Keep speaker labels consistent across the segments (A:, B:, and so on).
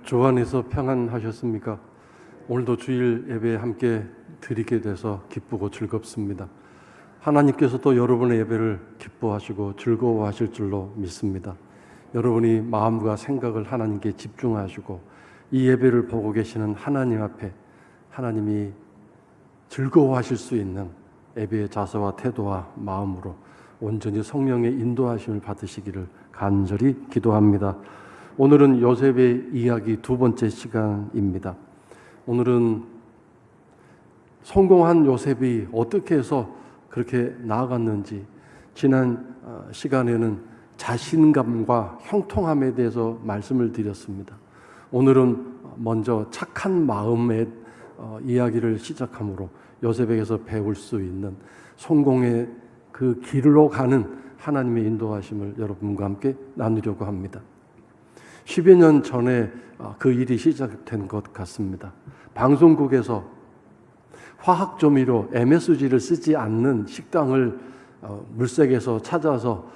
A: 주 안에서 평안하셨습니까? 오늘도 주일 예배 함께 드리게 돼서 기쁘고 즐겁습니다. 하나님께서도 여러분의 예배를 기뻐하시고 즐거워하실 줄로 믿습니다. 여러분이 마음과 생각을 하나님께 집중하시고 이 예배를 보고 계시는 하나님 앞에 하나님이 즐거워하실 수 있는 예배의 자세와 태도와 마음으로 온전히 성령의 인도하심을 받으시기를 간절히 기도합니다. 오늘은 요셉의 이야기 두 번째 시간입니다. 오늘은 성공한 요셉이 어떻게 해서 그렇게 나아갔는지, 지난 시간에는 자신감과 형통함에 대해서 말씀을 드렸습니다. 오늘은 먼저 착한 마음의 이야기를 시작하므로 요셉에게서 배울 수 있는 성공의 그 길로 가는 하나님의 인도하심을 여러분과 함께 나누려고 합니다. 10여 년 전에 그 일이 시작된 것 같습니다. 방송국에서 화학조미료 MSG를 쓰지 않는 식당을 물색에서 찾아서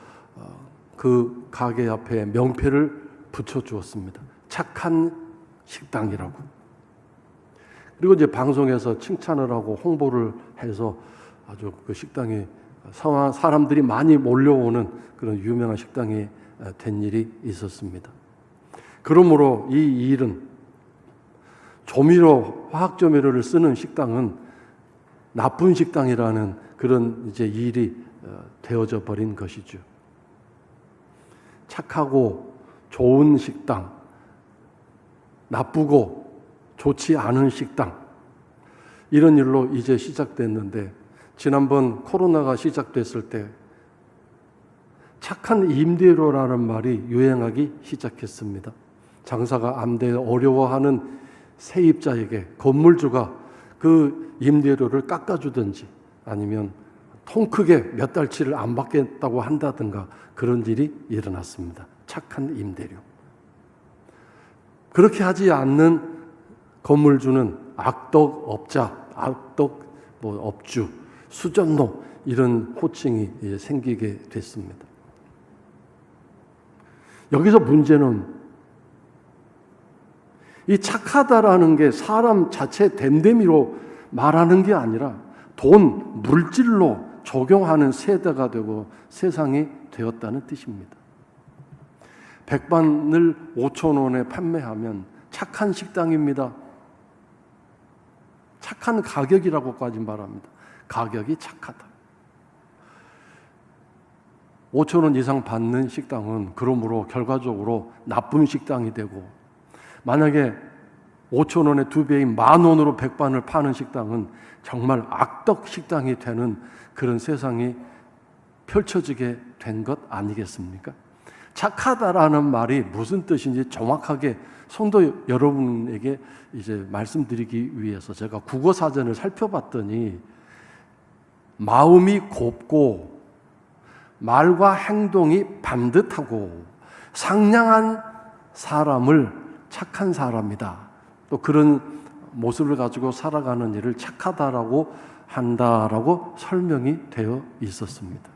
A: 그 가게 앞에 명패를 붙여주었습니다. 착한 식당이라고. 그리고 이제 방송에서 칭찬을 하고 홍보를 해서 아주 그 식당에 사람들이 많이 몰려오는 그런 유명한 식당이 된 일이 있었습니다. 그러므로 이 일은 화학조미료를 쓰는 식당은 나쁜 식당이라는 그런 이제 일이 되어져 버린 것이죠. 착하고 좋은 식당, 나쁘고 좋지 않은 식당, 이런 일로 이제 시작됐는데, 지난번 코로나가 시작됐을 때 착한 임대료라는 말이 유행하기 시작했습니다. 장사가 안 돼 어려워하는 세입자에게 건물주가 그 임대료를 깎아주든지 아니면 통 크게 몇 달치를 안 받겠다고 한다든가 그런 일이 일어났습니다. 착한 임대료. 그렇게 하지 않는 건물주는 악덕업자, 업주, 수전노, 이런 호칭이 생기게 됐습니다. 여기서 문제는 이 착하다라는 게 사람 자체 됨됨이로 말하는 게 아니라 돈, 물질로 적용하는 세대가 되고 세상이 되었다는 뜻입니다. 백반을 5,000원에 판매하면 착한 식당입니다. 착한 가격이라고까지 말합니다. 가격이 착하다. 5,000원 이상 받는 식당은 그러므로 결과적으로 나쁜 식당이 되고, 만약에 5,000원의 2배인 10,000원으로 백반을 파는 식당은 정말 악덕 식당이 되는 그런 세상이 펼쳐지게 된 것 아니겠습니까? 착하다라는 말이 무슨 뜻인지 정확하게 성도 여러분에게 이제 말씀드리기 위해서 제가 국어사전을 살펴봤더니, 마음이 곱고 말과 행동이 반듯하고 상냥한 사람을 착한 사람이다, 또 그런 모습을 가지고 살아가는 일을 착하다라고 한다라고 설명이 되어 있었습니다.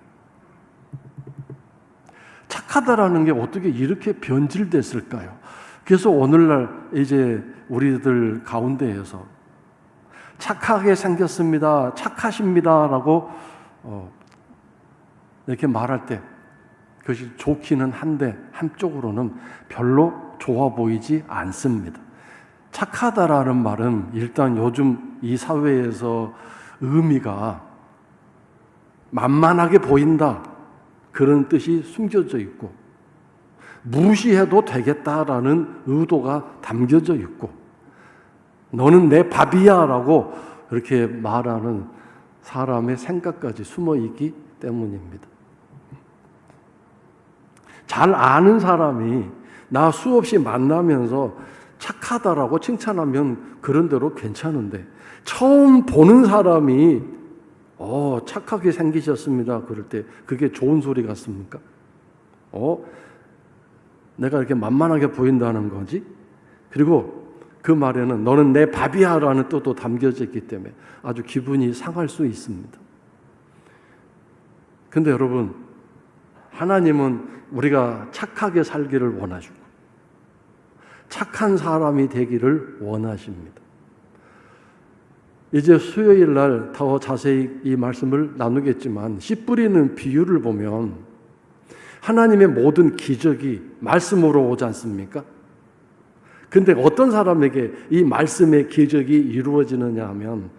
A: 착하다라는 게 어떻게 이렇게 변질됐을까요? 그래서 오늘날 이제 우리들 가운데에서 착하게 생겼습니다, 착하십니다라고 이렇게 말할 때 그것이 좋기는 한데 한쪽으로는 별로 좋아 보이지 않습니다. 착하다라는 말은 일단 요즘 이 사회에서 의미가 만만하게 보인다, 그런 뜻이 숨겨져 있고, 무시해도 되겠다라는 의도가 담겨져 있고, 너는 내 밥이야 라고 그렇게 말하는 사람의 생각까지 숨어 있기 때문입니다. 잘 아는 사람이 나 수없이 만나면서 착하다라고 칭찬하면 그런 대로 괜찮은데, 처음 보는 사람이 착하게 생기셨습니다 그럴 때 그게 좋은 소리 같습니까? 내가 이렇게 만만하게 보인다는 거지? 그리고 그 말에는 너는 내 밥이야 라는 뜻도 담겨져 있기 때문에 아주 기분이 상할 수 있습니다. 근데 여러분, 하나님은 우리가 착하게 살기를 원하시고 착한 사람이 되기를 원하십니다. 이제 수요일 날 더 자세히 이 말씀을 나누겠지만 씨 뿌리는 비유를 보면 하나님의 모든 기적이 말씀으로 오지 않습니까? 근데 어떤 사람에게 이 말씀의 기적이 이루어지느냐 하면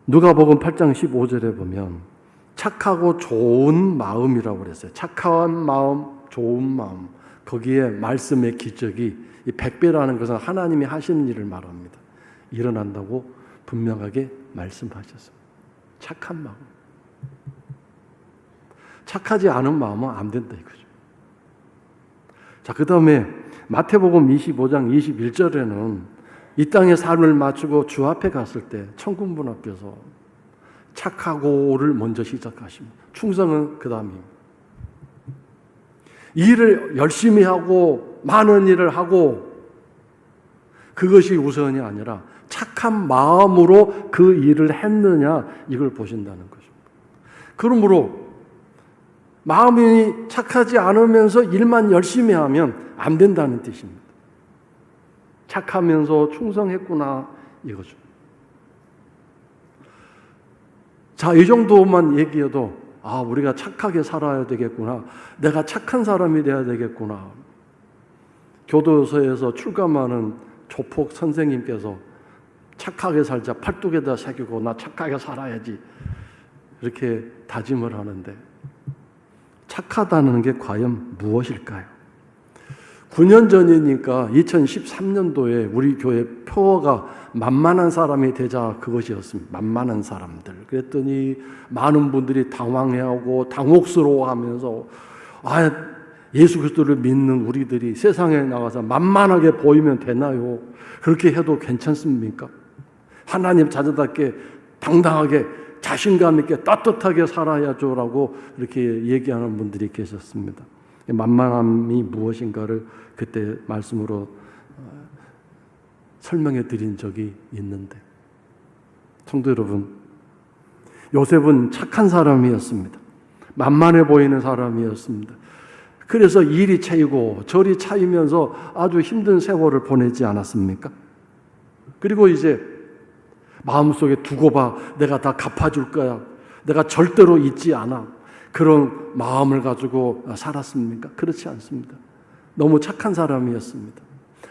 A: 누가복음 8장 15절에 보면 착하고 좋은 마음이라고 그랬어요. 착한 마음, 좋은 마음. 거기에 말씀의 기적이 이 100배라는 것은 하나님이 하시는 일을 말합니다. 일어난다고 분명하게 말씀하셨습니다. 착한 마음. 착하지 않은 마음은 안 된다 이거죠. 자, 그 다음에 마태복음 25장 21절에는 이 땅의 삶을 마치고 주 앞에 갔을 때 천군분 앞에서 착하고를 먼저 시작하십니다. 충성은 그 다음입니다. 일을 열심히 하고 많은 일을 하고 그것이 우선이 아니라 착한 마음으로 그 일을 했느냐 이걸 보신다는 것입니다. 그러므로 마음이 착하지 않으면서 일만 열심히 하면 안 된다는 뜻입니다. 착하면서 충성했구나 이거죠. 자, 이 정도만 얘기해도 우리가 착하게 살아야 되겠구나. 내가 착한 사람이 돼야 되겠구나. 교도소에서 출감하는 조폭 선생님께서 착하게 살자 팔뚝에다 새기고 나 착하게 살아야지 이렇게 다짐을 하는데 착하다는 게 과연 무엇일까요? 9년 전이니까 2013년도에 우리 교회 표어가 만만한 사람이 되자 그것이었습니다. 만만한 사람들. 그랬더니 많은 분들이 당황해하고 당혹스러워하면서 예수 그리스도를 믿는 우리들이 세상에 나가서 만만하게 보이면 되나요? 그렇게 해도 괜찮습니까? 하나님 자녀답게 당당하게 자신감 있게 따뜻하게 살아야죠라고 이렇게 얘기하는 분들이 계셨습니다. 만만함이 무엇인가를 그때 말씀으로 설명해 드린 적이 있는데 성도 여러분, 요셉은 착한 사람이었습니다. 만만해 보이는 사람이었습니다. 그래서 일이 차이고 저리 차이면서 아주 힘든 세월을 보내지 않았습니까? 그리고 이제 마음속에 두고 봐. 내가 다 갚아줄 거야. 내가 절대로 잊지 않아. 그런 마음을 가지고 살았습니까? 그렇지 않습니다. 너무 착한 사람이었습니다.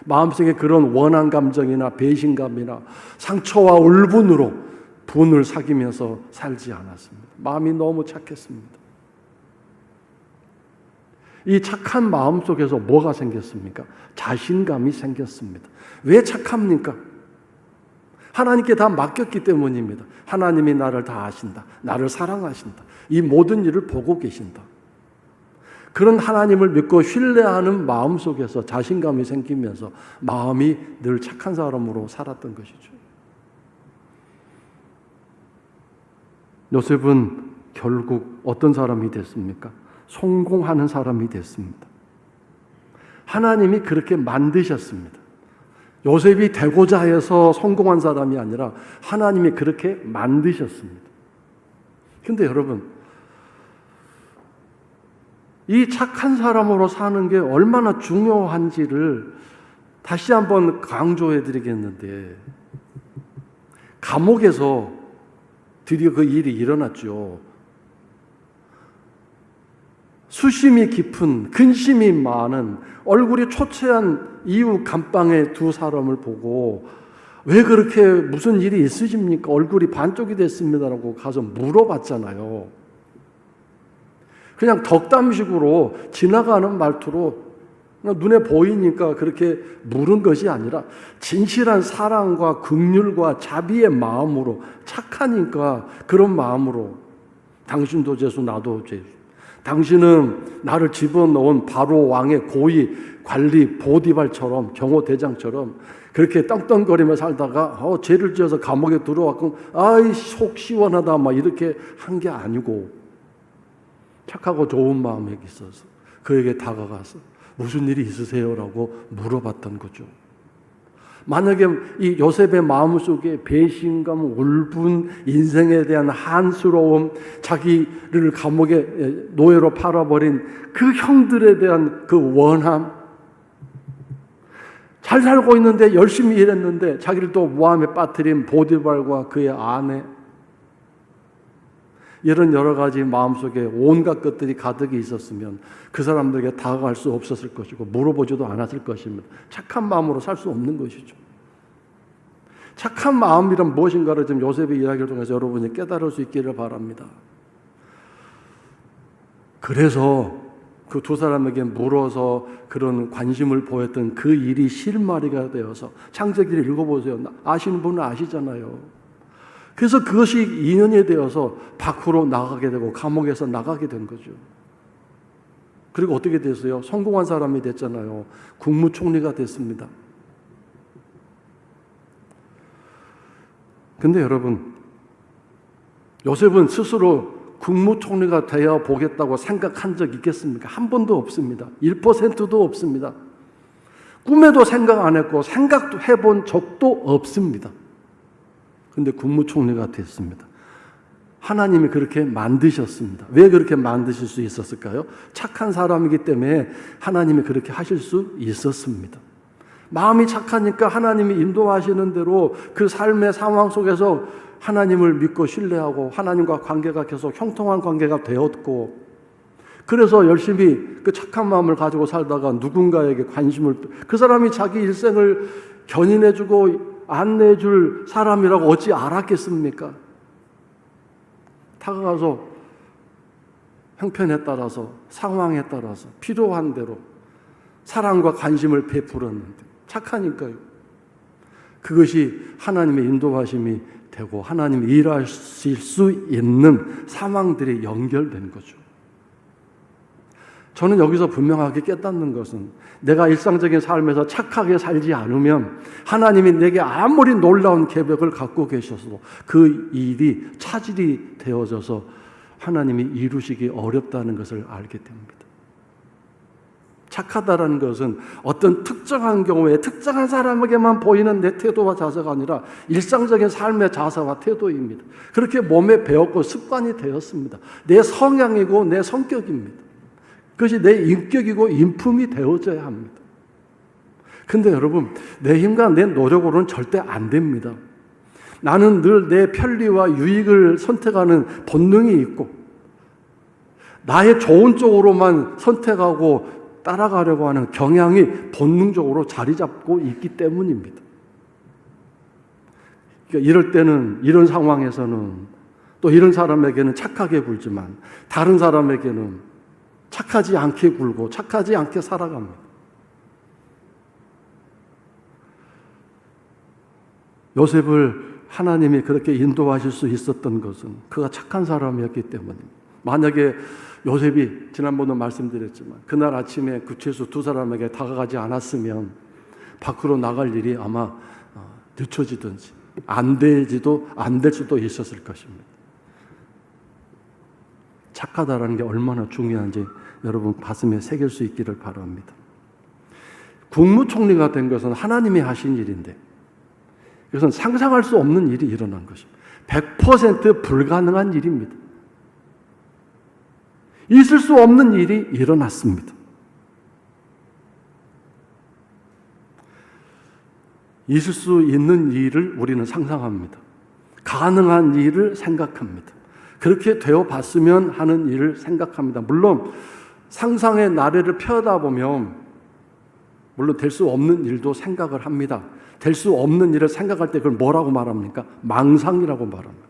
A: 마음속에 그런 원한 감정이나 배신감이나 상처와 울분으로 분을 사귀면서 살지 않았습니다. 마음이 너무 착했습니다. 이 착한 마음 속에서 뭐가 생겼습니까? 자신감이 생겼습니다. 왜 착합니까? 하나님께 다 맡겼기 때문입니다. 하나님이 나를 다 아신다. 나를 사랑하신다. 이 모든 일을 보고 계신다. 그런 하나님을 믿고 신뢰하는 마음 속에서 자신감이 생기면서 마음이 늘 착한 사람으로 살았던 것이죠. 요셉은 결국 어떤 사람이 됐습니까? 성공하는 사람이 됐습니다. 하나님이 그렇게 만드셨습니다. 요셉이 되고자 해서 성공한 사람이 아니라 하나님이 그렇게 만드셨습니다. 그런데 여러분, 이 착한 사람으로 사는 게 얼마나 중요한지를 다시 한번 강조해 드리겠는데, 감옥에서 드디어 그 일이 일어났죠. 수심이 깊은, 근심이 많은, 얼굴이 초췌한 이웃 감방의 두 사람을 보고 왜 그렇게 무슨 일이 있으십니까? 얼굴이 반쪽이 됐습니다라고 가서 물어봤잖아요. 그냥 덕담식으로 지나가는 말투로 눈에 보이니까 그렇게 물은 것이 아니라 진실한 사랑과 긍휼과 자비의 마음으로, 착하니까 그런 마음으로 당신도 죄수 나도 죄수, 당신은 나를 집어넣은 바로 왕의 고위 관리 보디발처럼, 경호대장처럼 그렇게 떵떵거리며 살다가 죄를 지어서 감옥에 들어왔고 아이 속 시원하다 막 이렇게 한 게 아니고 착하고 좋은 마음에 있어서 그에게 다가가서 무슨 일이 있으세요라고 물어봤던 거죠. 만약에 이 요셉의 마음속에 배신감, 울분, 인생에 대한 한스러움, 자기를 감옥에 노예로 팔아버린 그 형들에 대한 그 원함, 잘 살고 있는데 열심히 일했는데 자기를 또 모함에 빠뜨린 보디발과 그의 아내, 이런 여러 가지 마음속에 온갖 것들이 가득히 있었으면 그 사람들에게 다가갈 수 없었을 것이고 물어보지도 않았을 것입니다. 착한 마음으로 살 수 없는 것이죠. 착한 마음이란 무엇인가를 지금 요셉의 이야기를 통해서 여러분이 깨달을 수 있기를 바랍니다. 그래서 그 두 사람에게 물어서 그런 관심을 보였던 그 일이 실마리가 되어서 창세기를 읽어보세요. 아시는 분은 아시잖아요. 그래서 그것이 인연이 되어서 밖으로 나가게 되고 감옥에서 나가게 된 거죠. 그리고 어떻게 됐어요? 성공한 사람이 됐잖아요. 국무총리가 됐습니다. 근데 여러분, 요셉은 스스로 국무총리가 되어 보겠다고 생각한 적 있겠습니까? 한 번도 없습니다. 1%도 없습니다. 꿈에도 생각 안 했고 생각도 해본 적도 없습니다. 근데 국무총리가 됐습니다. 하나님이 그렇게 만드셨습니다. 왜 그렇게 만드실 수 있었을까요? 착한 사람이기 때문에 하나님이 그렇게 하실 수 있었습니다. 마음이 착하니까 하나님이 인도하시는 대로 그 삶의 상황 속에서 하나님을 믿고 신뢰하고 하나님과 관계가 계속 형통한 관계가 되었고, 그래서 열심히 그 착한 마음을 가지고 살다가 누군가에게 관심을, 그 사람이 자기 일생을 견인해주고 안내해줄 사람이라고 어찌 알았겠습니까? 다가가서 형편에 따라서 상황에 따라서 필요한 대로 사랑과 관심을 베풀었는데 착하니까요. 그것이 하나님의 인도하심이 되고 하나님이 일하실 수 있는 상황들이 연결된 거죠. 저는 여기서 분명하게 깨닫는 것은 내가 일상적인 삶에서 착하게 살지 않으면 하나님이 내게 아무리 놀라운 계획을 갖고 계셔도 그 일이 차질이 되어져서 하나님이 이루시기 어렵다는 것을 알게 됩니다. 착하다라는 것은 어떤 특정한 경우에 특정한 사람에게만 보이는 내 태도와 자세가 아니라 일상적인 삶의 자세와 태도입니다. 그렇게 몸에 배웠고 습관이 되었습니다. 내 성향이고 내 성격입니다. 그것이 내 인격이고 인품이 되어져야 합니다. 근데 여러분, 내 힘과 내 노력으로는 절대 안 됩니다. 나는 늘 내 편리와 유익을 선택하는 본능이 있고 나의 좋은 쪽으로만 선택하고 따라가려고 하는 경향이 본능적으로 자리 잡고 있기 때문입니다. 그러니까 이럴 때는, 이런 상황에서는 또 이런 사람에게는 착하게 굴지만 다른 사람에게는 착하지 않게 굴고 착하지 않게 살아갑니다. 요셉을 하나님이 그렇게 인도하실 수 있었던 것은 그가 착한 사람이었기 때문입니다. 만약에 요셉이 지난번에 말씀드렸지만 그날 아침에 구체수 두 사람에게 다가가지 않았으면 밖으로 나갈 일이 아마 늦춰지든지 안 될 수도 있었을 것입니다. 착하다라는 게 얼마나 중요한지 여러분 가슴에 새길 수 있기를 바랍니다. 국무총리가 된 것은 하나님이 하신 일인데 이것은 상상할 수 없는 일이 일어난 것입니다. 100% 불가능한 일입니다. 있을 수 없는 일이 일어났습니다. 있을 수 있는 일을 우리는 상상합니다. 가능한 일을 생각합니다. 그렇게 되어 봤으면 하는 일을 생각합니다. 물론 상상의 나래를 펴다 보면 물론 될 수 없는 일도 생각을 합니다. 될 수 없는 일을 생각할 때 그걸 뭐라고 말합니까? 망상이라고 말합니다.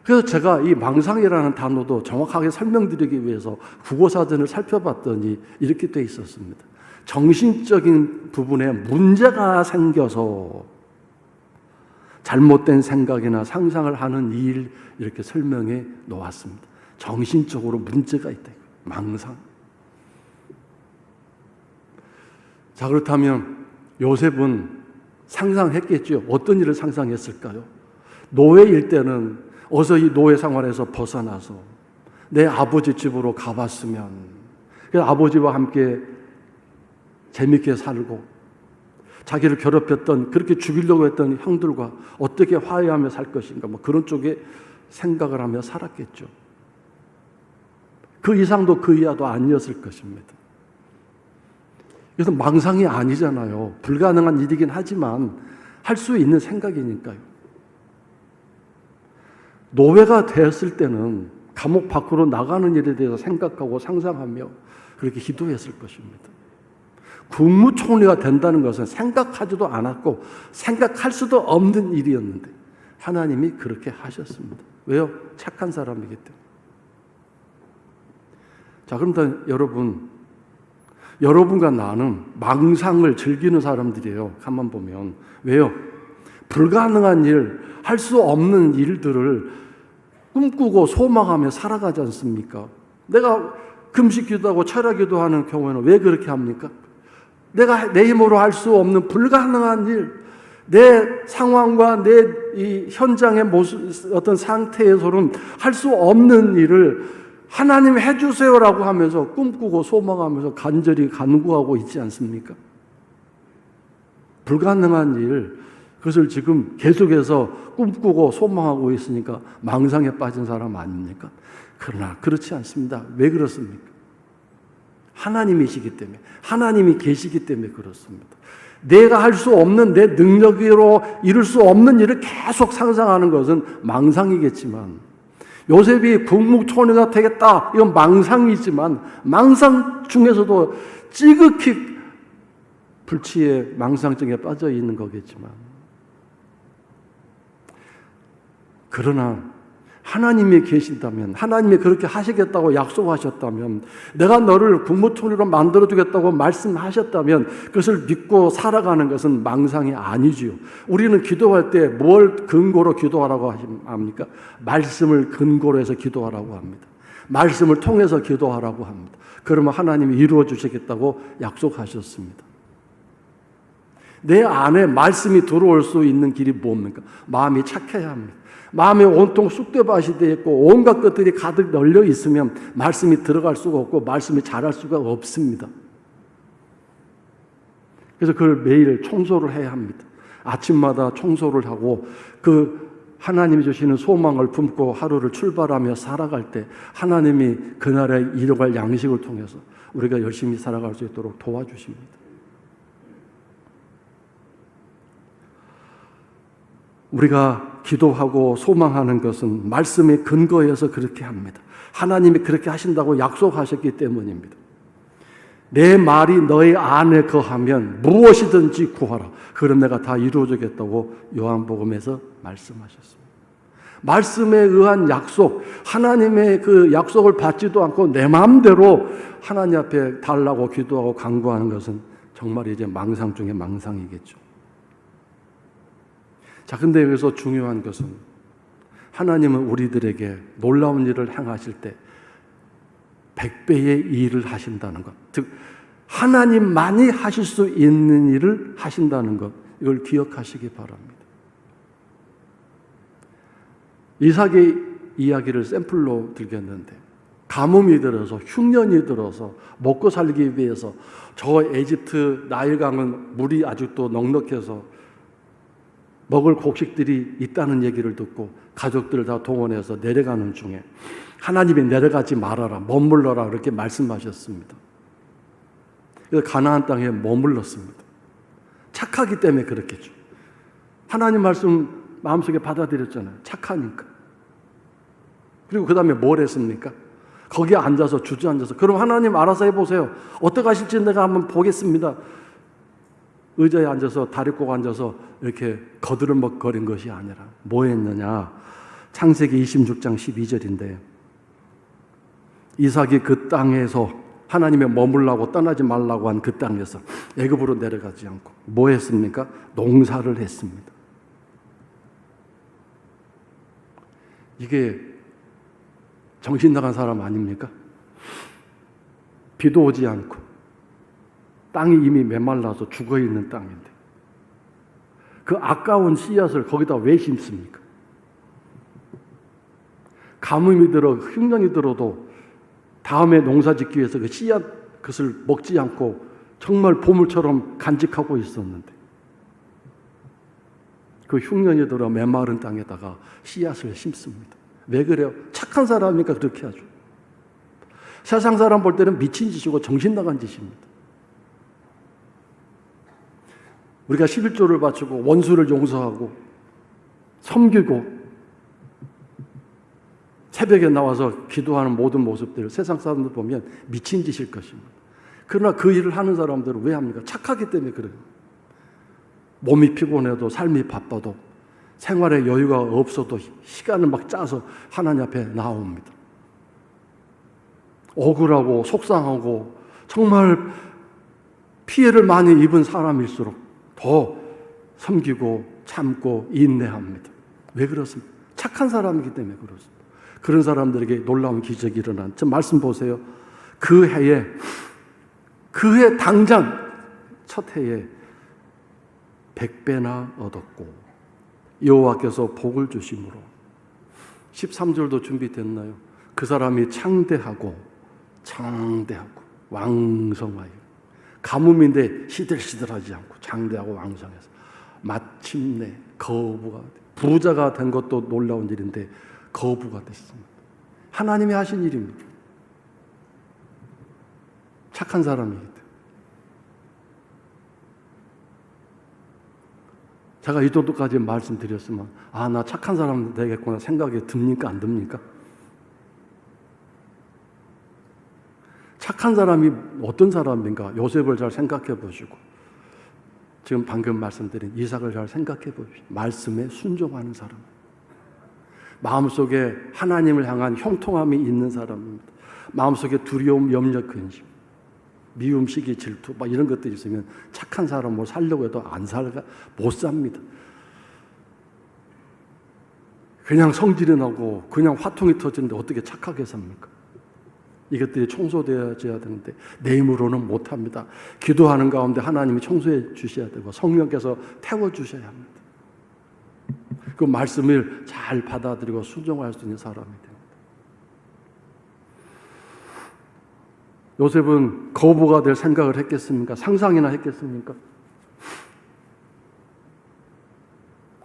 A: 그래서 제가 이 망상이라는 단어도 정확하게 설명드리기 위해서 국어사전을 살펴봤더니 이렇게 돼 있었습니다. 정신적인 부분에 문제가 생겨서 잘못된 생각이나 상상을 하는 일, 이렇게 설명해 놓았습니다. 정신적으로 문제가 있다. 망상. 자, 그렇다면 요셉은 상상했겠죠. 어떤 일을 상상했을까요? 노예일 때는 어서 이 노예 생활에서 벗어나서 내 아버지 집으로 가봤으면, 그래서 아버지와 함께 재밌게 살고 자기를 괴롭혔던, 그렇게 죽이려고 했던 형들과 어떻게 화해하며 살 것인가, 뭐 그런 쪽에 생각을 하며 살았겠죠. 그 이상도 그 이하도 아니었을 것입니다. 그래서 망상이 아니잖아요. 불가능한 일이긴 하지만 할 수 있는 생각이니까요. 노예가 되었을 때는 감옥 밖으로 나가는 일에 대해서 생각하고 상상하며 그렇게 기도했을 것입니다. 국무총리가 된다는 것은 생각하지도 않았고 생각할 수도 없는 일이었는데 하나님이 그렇게 하셨습니다. 왜요? 착한 사람이기 때문에. 자, 그런데 여러분과 나는 망상을 즐기는 사람들이에요. 가만 보면. 왜요? 불가능한 일, 할 수 없는 일들을 꿈꾸고 소망하며 살아가지 않습니까? 내가 금식 기도하고 철야 기도하는 경우에는 왜 그렇게 합니까? 내가 내 힘으로 할 수 없는 불가능한 일, 내 상황과 내 이 현장의 모습, 어떤 상태에서는 할 수 없는 일을 하나님 해주세요라고 하면서 꿈꾸고 소망하면서 간절히 간구하고 있지 않습니까? 불가능한 일, 그것을 지금 계속해서 꿈꾸고 소망하고 있으니까 망상에 빠진 사람 아닙니까? 그러나 그렇지 않습니다. 왜 그렇습니까? 하나님이시기 때문에, 하나님이 계시기 때문에 그렇습니다. 내가 할 수 없는 내 능력으로 이룰 수 없는 일을 계속 상상하는 것은 망상이겠지만, 요셉이 국무총리가 되겠다, 이건 망상이지만 망상 중에서도 지극히 불치의 망상증에 빠져 있는 거겠지만, 그러나 하나님이 계신다면, 하나님이 그렇게 하시겠다고 약속하셨다면, 내가 너를 국무총리로 만들어주겠다고 말씀하셨다면 그것을 믿고 살아가는 것은 망상이 아니지요. 우리는 기도할 때 뭘 근거로 기도하라고 합니까? 말씀을 근거로 해서 기도하라고 합니다. 말씀을 통해서 기도하라고 합니다. 그러면 하나님이 이루어 주시겠다고 약속하셨습니다. 내 안에 말씀이 들어올 수 있는 길이 뭡니까? 마음이 착해야 합니다. 마음에 온통 쑥대밭이 되어 있고 온갖 것들이 가득 널려 있으면 말씀이 들어갈 수가 없고 말씀이 자랄 수가 없습니다. 그래서 그걸 매일 청소를 해야 합니다. 아침마다 청소를 하고 그 하나님이 주시는 소망을 품고 하루를 출발하며 살아갈 때 하나님이 그날에 이뤄갈 양식을 통해서 우리가 열심히 살아갈 수 있도록 도와주십니다. 우리가 기도하고 소망하는 것은 말씀의 근거에서 그렇게 합니다. 하나님이 그렇게 하신다고 약속하셨기 때문입니다. 내 말이 너희 안에 거하면 무엇이든지 구하라. 그럼 내가 다 이루어주겠다고 요한복음에서 말씀하셨습니다. 말씀에 의한 약속, 하나님의 그 약속을 받지도 않고 내 마음대로 하나님 앞에 달라고 기도하고 간구하는 것은 정말 이제 망상 중에 망상이겠죠. 자, 근데 여기서 중요한 것은 하나님은 우리들에게 놀라운 일을 행하실 때 100배의 일을 하신다는 것, 즉 하나님만이 하실 수 있는 일을 하신다는 것, 이걸 기억하시기 바랍니다. 이삭의 이야기를 샘플로 들겠는데, 가뭄이 들어서 흉년이 들어서 먹고 살기 위해서 저 에집트 나일강은 물이 아직도 넉넉해서 먹을 곡식들이 있다는 얘기를 듣고 가족들을 다 동원해서 내려가는 중에 하나님이 내려가지 말아라, 머물러라 그렇게 말씀하셨습니다. 그래서 가나안 땅에 머물렀습니다. 착하기 때문에 그렇겠죠. 하나님 말씀 마음속에 받아들였잖아요. 착하니까. 그리고 그 다음에 뭘 했습니까? 거기에 앉아서 주저앉아서 그럼 하나님 알아서 해보세요. 어떻게 하실지 내가 한번 보겠습니다. 의자에 앉아서 다리 꼭 앉아서 이렇게 거드름먹거린 것이 아니라 뭐 했느냐? 창세기 26장 12절인데 이삭이 그 땅에서 하나님의 머물라고 떠나지 말라고 한 그 땅에서 애굽으로 내려가지 않고 뭐 했습니까? 농사를 했습니다. 이게 정신 나간 사람 아닙니까? 비도 오지 않고 땅이 이미 메말라서 죽어있는 땅인데 그 아까운 씨앗을 거기다 왜 심습니까? 가뭄이 들어 흉년이 들어도 다음에 농사 짓기 위해서 그 씨앗 그것을 먹지 않고 정말 보물처럼 간직하고 있었는데 그 흉년이 들어 메마른 땅에다가 씨앗을 심습니다. 왜 그래요? 착한 사람이니까 그렇게 하죠. 세상 사람 볼 때는 미친 짓이고 정신 나간 짓입니다. 우리가 11조를 바치고 원수를 용서하고 섬기고 새벽에 나와서 기도하는 모든 모습들을 세상 사람들 보면 미친 짓일 것입니다. 그러나 그 일을 하는 사람들은 왜 합니까? 착하기 때문에 그래요. 몸이 피곤해도 삶이 바빠도 생활에 여유가 없어도 시간을 막 짜서 하나님 앞에 나옵니다. 억울하고 속상하고 정말 피해를 많이 입은 사람일수록 더 섬기고 참고 인내합니다. 왜 그렇습니까? 착한 사람이기 때문에 그렇습니다. 그런 사람들에게 놀라운 기적이 일어난. 저 말씀 보세요. 그 해 당장 첫 해에 100배나 얻었고 여호와께서 복을 주심으로 13절도 준비됐나요? 그 사람이 창대하고 왕성하여 가뭄인데 시들시들하지 않고 창대하고 왕성해서 마침내 거부가 부자가 된 것도 놀라운 일인데 거부가 됐습니다. 하나님이 하신 일입니다. 착한 사람이기 때문에. 제가 이 정도까지 말씀드렸으면 나 착한 사람 되겠구나 생각이 듭니까? 안 듭니까? 착한 사람이 어떤 사람인가? 요셉을 잘 생각해 보시고 지금 방금 말씀드린 이삭을 잘 생각해 보십시오. 말씀에 순종하는 사람, 마음속에 하나님을 향한 형통함이 있는 사람입니다. 마음속에 두려움, 염려, 근심, 미움, 시기, 질투 막 이런 것들이 있으면 착한 사람으로 살려고 해도 못 삽니다. 그냥 성질이 나고 그냥 화통이 터지는데 어떻게 착하게 삽니까? 이것들이 청소되어야 되는데 내 힘으로는 못합니다. 기도하는 가운데 하나님이 청소해 주셔야 되고 성령께서 태워주셔야 합니다. 그 말씀을 잘 받아들이고 순종할 수 있는 사람이 됩니다. 요셉은 거부가 될 생각을 했겠습니까? 상상이나 했겠습니까?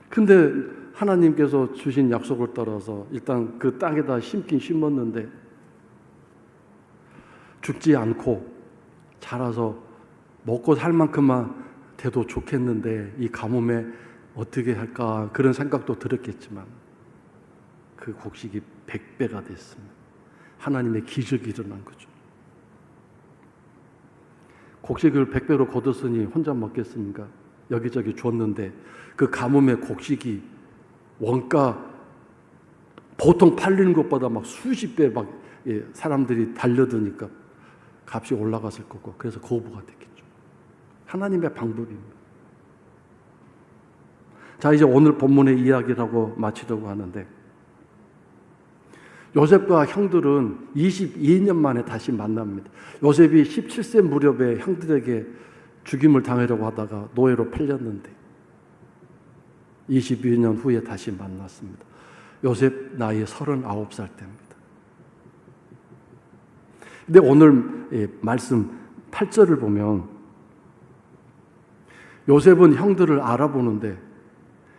A: 근데 하나님께서 주신 약속을 따라서 일단 그 땅에다 심긴 심었는데 죽지 않고 자라서 먹고 살 만큼만 돼도 좋겠는데 이 가뭄에 어떻게 할까 그런 생각도 들었겠지만 그 곡식이 100배가 됐습니다. 하나님의 기적이 일어난 거죠. 곡식을 100배로 거뒀으니 혼자 먹겠습니까? 여기저기 줬는데 그 가뭄의 곡식이 원가 보통 팔리는 것보다 막 수십 배 막 사람들이 달려드니까 값이 올라갔을 거고 그래서 거부가 됐겠죠. 하나님의 방법입니다. 자, 이제 오늘 본문의 이야기라고 마치려고 하는데 요셉과 형들은 22년 만에 다시 만납니다. 요셉이 17세 무렵에 형들에게 죽임을 당하려고 하다가 노예로 팔렸는데 22년 후에 다시 만났습니다. 요셉 나이 39살 때입니다. 근데 오늘 말씀 8절을 보면 요셉은 형들을 알아보는데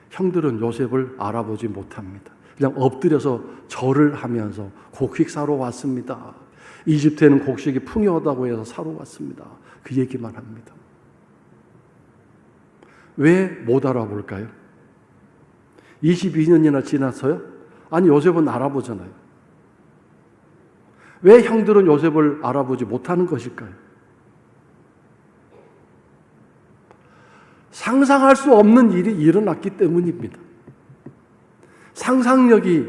A: 형들은 요셉을 알아보지 못합니다. 그냥 엎드려서 절을 하면서 곡식 사러 왔습니다. 이집트에는 곡식이 풍요하다고 해서 사러 왔습니다. 그 얘기만 합니다. 왜 못 알아볼까요? 22년이나 지났어요? 아니, 요셉은 알아보잖아요. 왜 형들은 요셉을 알아보지 못하는 것일까요? 상상할 수 없는 일이 일어났기 때문입니다. 상상력이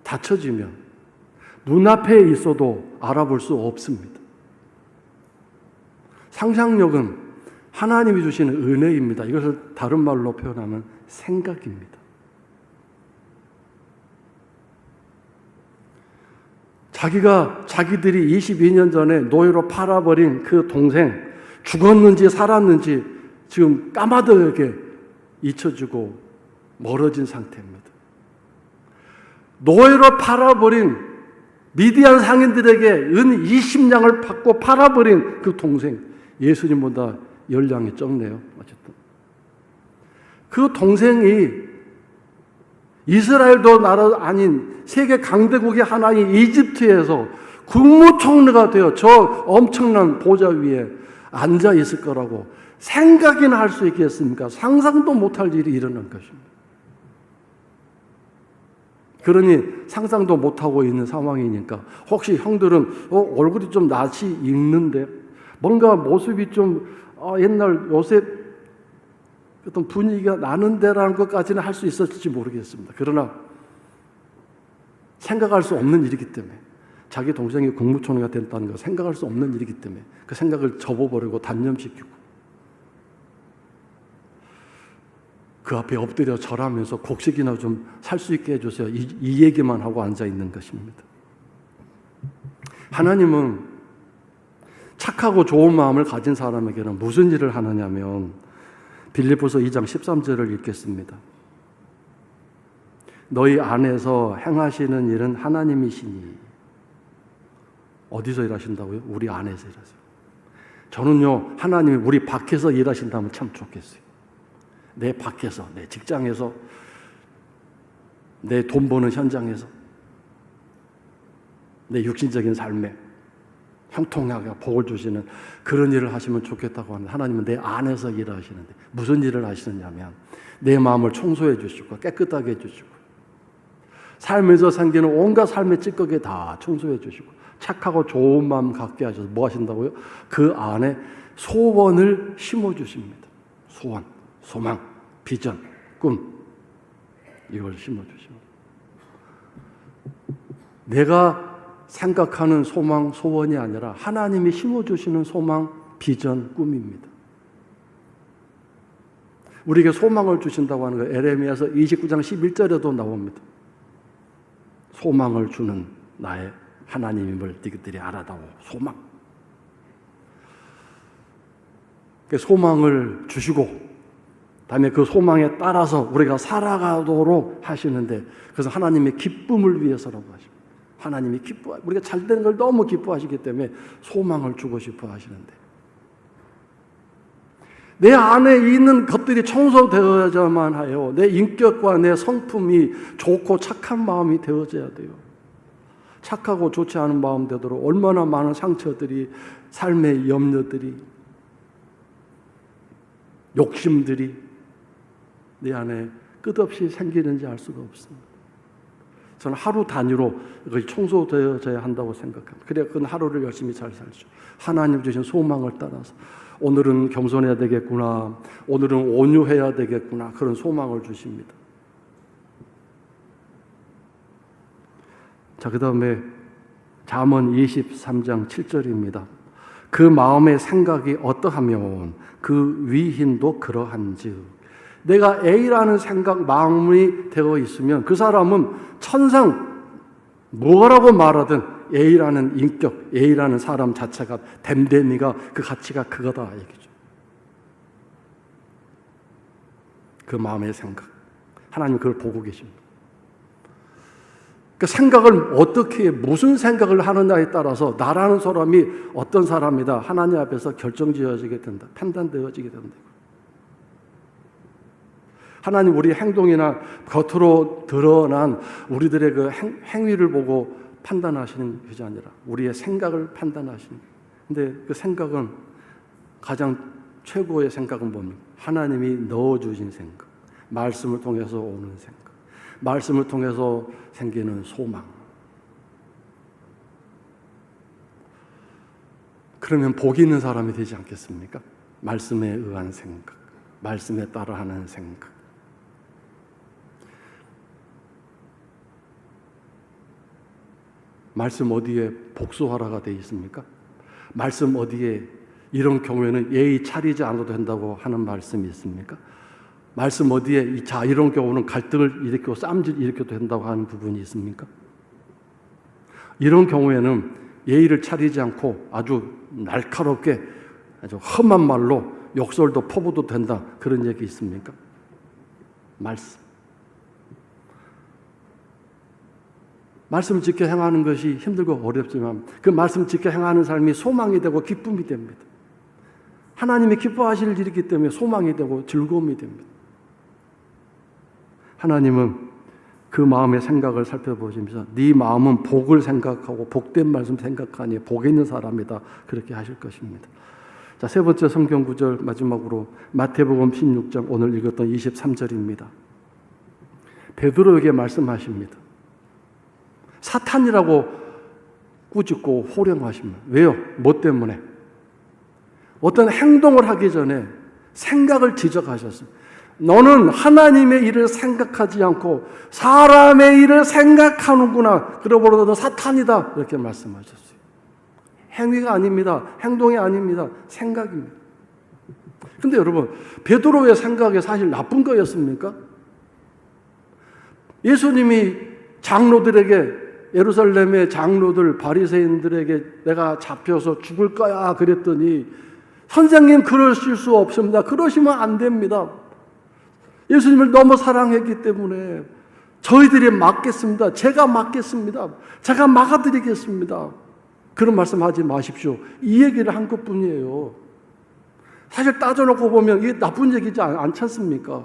A: 닫혀지면 눈앞에 있어도 알아볼 수 없습니다. 상상력은 하나님이 주시는 은혜입니다. 이것을 다른 말로 표현하면 생각입니다. 자기들이 22년 전에 노예로 팔아버린 그 동생 죽었는지 살았는지 지금 까마득하게 잊혀지고 멀어진 상태입니다. 노예로 팔아버린 미디안 상인들에게 은 20냥을 받고 팔아버린 그 동생, 예수님보다 열량이 적네요. 어쨌든 그 동생이 이스라엘도 나라 아닌 세계 강대국의 하나인 이집트에서 국무총리가 되어 저 엄청난 보좌 위에 앉아 있을 거라고 생각이나 할 수 있겠습니까? 상상도 못할 일이 일어난 것입니다. 그러니 상상도 못하고 있는 상황이니까 혹시 형들은 얼굴이 좀 낯이 익는데 뭔가 모습이 좀 옛날 요새 어떤 분위기가 나는데라는 것까지는 할 수 있었을지 모르겠습니다. 그러나 생각할 수 없는 일이기 때문에 자기 동생이 국무총리가 됐다는 거 생각할 수 없는 일이기 때문에 그 생각을 접어버리고 단념시키고 그 앞에 엎드려 절하면서 곡식이나 좀 살 수 있게 해주세요. 이 얘기만 하고 앉아 있는 것입니다. 하나님은 착하고 좋은 마음을 가진 사람에게는 무슨 일을 하느냐면 빌립보서 2장 13절을 읽겠습니다. 너희 안에서 행하시는 일은 하나님이시니. 어디서 일하신다고요? 우리 안에서 일하세요. 저는요, 하나님이 우리 밖에서 일하신다면 참 좋겠어요. 내 밖에서, 내 직장에서, 내 돈 버는 현장에서, 내 육신적인 삶에 형통하게 복을 주시는 그런 일을 하시면 좋겠다고 하는데 하나님은 내 안에서 일하시는데 무슨 일을 하시느냐면 내 마음을 청소해 주시고 깨끗하게 해주시고 삶에서 생기는 온갖 삶의 찌꺼기 다 청소해 주시고 착하고 좋은 마음 갖게 하셔서 뭐 하신다고요? 그 안에 소원을 심어 주십니다. 소원, 소망, 비전, 꿈 이걸 심어 주십니다. 내가 생각하는 소망, 소원이 아니라 하나님이 심어주시는 소망, 비전, 꿈입니다. 우리에게 소망을 주신다고 하는 거 에레미야서 29장 11절에도 나옵니다. 소망을 주는 나의 하나님임을 너희들이 알아다오. 소망. 소망을 주시고 다음에 그 소망에 따라서 우리가 살아가도록 하시는데 그래서 하나님의 기쁨을 위해서라고 하십니다. 하나님이 우리가 잘 되는 걸 너무 기뻐하시기 때문에 소망을 주고 싶어 하시는데 내 안에 있는 것들이 청소되어야만 해요. 내 인격과 내 성품이 좋고 착한 마음이 되어져야 돼요. 착하고 좋지 않은 마음 되도록 얼마나 많은 상처들이 삶의 염려들이 욕심들이 내 안에 끝없이 생기는지 알 수가 없습니다. 저는 하루 단위로 그것이 청소되어져야 한다고 생각합니다. 그래야 그 하루를 열심히 잘 살죠. 하나님 주신 소망을 따라서 오늘은 겸손해야 되겠구나, 오늘은 온유해야 되겠구나 그런 소망을 주십니다. 자, 그 다음에 잠언 23장 7절입니다. 그 마음의 생각이 어떠하면 그 위인도 그러한즉 내가 A라는 생각, 마음이 되어 있으면 그 사람은 천상 뭐라고 말하든 A라는 인격, A라는 사람 자체가 댐댐이가 그 가치가 그거다 얘기죠. 그 마음의 생각. 하나님 그걸 보고 계십니다. 그 생각을 어떻게 무슨 생각을 하느냐에 따라서 나라는 사람이 어떤 사람이다 하나님 앞에서 결정지어지게 된다. 판단되어지게 된다. 하나님 우리 행동이나 겉으로 드러난 우리들의 그 행위를 보고 판단하시는 것이 아니라 우리의 생각을 판단하시는. 근데 그 생각은 가장 최고의 생각은 뭡니까? 하나님이 넣어주신 생각, 말씀을 통해서 오는 생각, 말씀을 통해서 생기는 소망. 그러면 복 있는 사람이 되지 않겠습니까? 말씀에 의한 생각, 말씀에 따라하는 생각. 말씀 어디에 복수하라가 되어 있습니까? 말씀 어디에 이런 경우에는 예의 차리지 않아도 된다고 하는 말씀이 있습니까? 말씀 어디에 이런 경우는 갈등을 일으키고 싸움질 일으켜도 된다고 하는 부분이 있습니까? 이런 경우에는 예의를 차리지 않고 아주 날카롭게 아주 험한 말로 욕설도 퍼부어도 된다 그런 얘기 있습니까? 말씀을 지켜 행하는 것이 힘들고 어렵지만 그 말씀 지켜 행하는 삶이 소망이 되고 기쁨이 됩니다. 하나님이 기뻐하실 일이기 때문에 소망이 되고 즐거움이 됩니다. 하나님은 그 마음의 생각을 살펴보시면서 네 마음은 복을 생각하고 복된 말씀 생각하니 복 있는 사람이다 그렇게 하실 것입니다. 자, 세 번째 성경 구절 마지막으로 마태복음 16장 오늘 읽었던 23절입니다. 베드로에게 말씀하십니다. 사탄이라고 꾸짖고 호령하십니다. 왜요? 뭐 때문에? 어떤 행동을 하기 전에 생각을 지적하셨습니다. 너는 하나님의 일을 생각하지 않고 사람의 일을 생각하는구나. 그러므로 너는 사탄이다. 이렇게 말씀하셨어요. 행위가 아닙니다. 행동이 아닙니다. 생각입니다. 근데 여러분, 베드로의 생각이 사실 나쁜 거였습니까? 예수님이 장로들에게, 예루살렘의 장로들, 바리새인들에게 내가 잡혀서 죽을 거야 그랬더니 선생님 그러실 수 없습니다. 그러시면 안 됩니다. 예수님을 너무 사랑했기 때문에 저희들이 막겠습니다. 제가 막겠습니다. 제가 막아드리겠습니다. 그런 말씀하지 마십시오. 이 얘기를 한 것뿐이에요. 사실 따져놓고 보면 이게 나쁜 얘기지 않지 않습니까?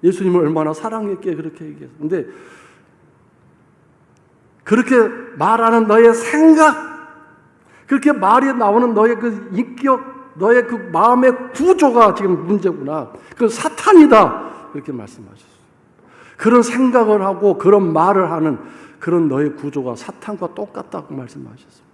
A: 예수님을 얼마나 사랑했기에 그렇게 얘기했어요. 근데 그렇게 말하는 너의 생각, 그렇게 말이 나오는 너의 그 인격, 너의 그 마음의 구조가 지금 문제구나. 그 사탄이다. 이렇게 말씀하셨어요. 그런 생각을 하고 그런 말을 하는 그런 너의 구조가 사탄과 똑같다고 말씀하셨어요.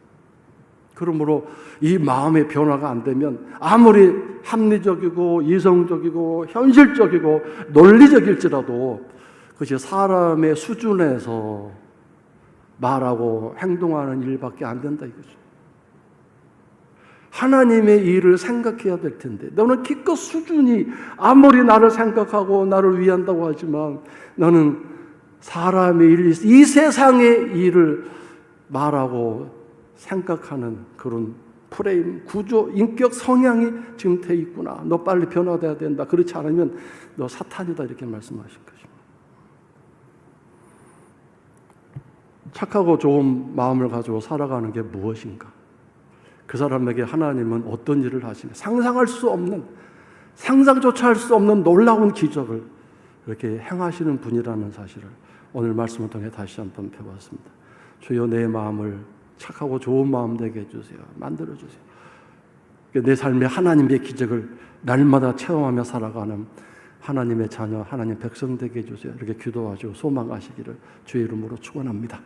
A: 그러므로 이 마음의 변화가 안 되면 아무리 합리적이고 이성적이고 현실적이고 논리적일지라도 그것이 사람의 수준에서 말하고 행동하는 일밖에 안 된다 이거죠. 하나님의 일을 생각해야 될 텐데 너는 기껏 수준이 아무리 나를 생각하고 나를 위한다고 하지만 너는 사람의 일, 이 세상의 일을 말하고 생각하는 그런 프레임, 구조, 인격 성향이 지금 돼 있구나. 너 빨리 변화돼야 된다. 그렇지 않으면 너 사탄이다 이렇게 말씀하신 것입니다. 착하고 좋은 마음을 가지고 살아가는 게 무엇인가? 그 사람에게 하나님은 어떤 일을 하시냐? 상상할 수 없는, 상상조차 할 수 없는 놀라운 기적을 이렇게 행하시는 분이라는 사실을 오늘 말씀을 통해 다시 한번 배웠습니다. 주여 내 마음을 착하고 좋은 마음 되게 해주세요. 만들어주세요. 내 삶에 하나님의 기적을 날마다 체험하며 살아가는 하나님의 자녀, 하나님 백성 되게 해주세요. 이렇게 기도하시고 소망하시기를 주의 이름으로 축원합니다.